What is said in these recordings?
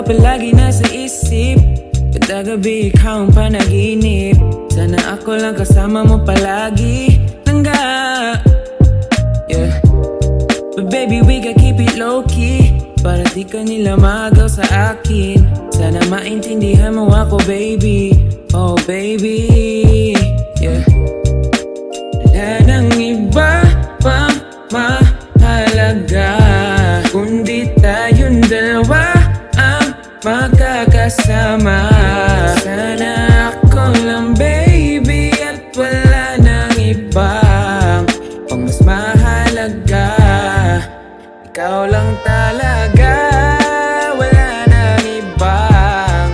ikaw palagi nasa isip. Kada gabi ikaw ang panaginip. Sana ako lang kasama mo palagi. Nangga, yeah. But baby, we gotta keep it low-key para di ka nila maagaw sa akin. Sana maintindihan mo ako, baby. Oh, baby, yeah. Wala nang iba pang mahalaga kundi tayong dalawa ang magkakasama. Sana ako lang, baby, at wala nang ibang pang mas mahalaga. Ikaw lang talaga, wala nang ibang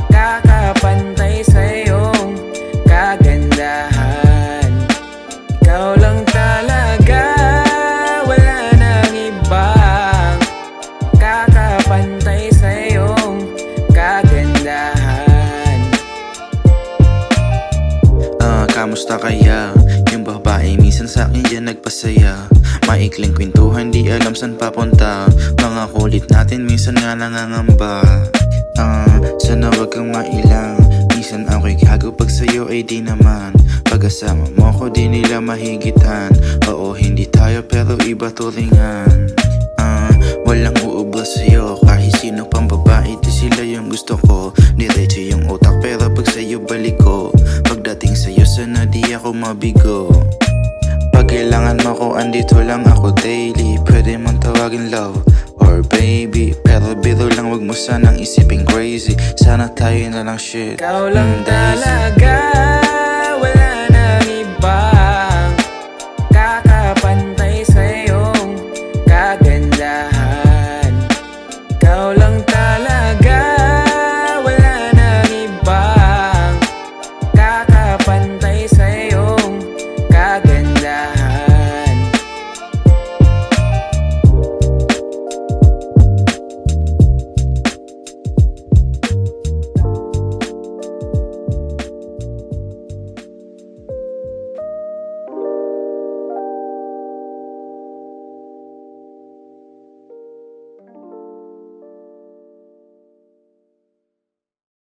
kakapantay sa iyong kagandahan. Ikaw lang talaga, wala nang ibang kakapantay sa iyong kagandahan. Kamusta kaya? Yung babae minsan sa akin dyan nagpasaya. Maikling kwentuhan, di alam saan papunta. Mga kulit natin minsan nga nangangamba. Sana wag kang mailang. Minsan ako'y gago pag sa'yo ay di naman. Pag-asama mo ko di nila mahigitan. Oo, hindi tayo pero iba turingan. Walang uubos sa'yo. Kahit sino pang babae, di sila yung gusto ko. Diretso yung utak pero pag sa'yo balik ko. Pagdating sa'yo sana di ako mabigo. Pag kailangan mo ko, andito lang ako daily. Pwede mong tawagin love or baby. Pero biro lang, wag mo sanang isipin crazy. Sana tayo na lang shit. Ikaw lang talaga,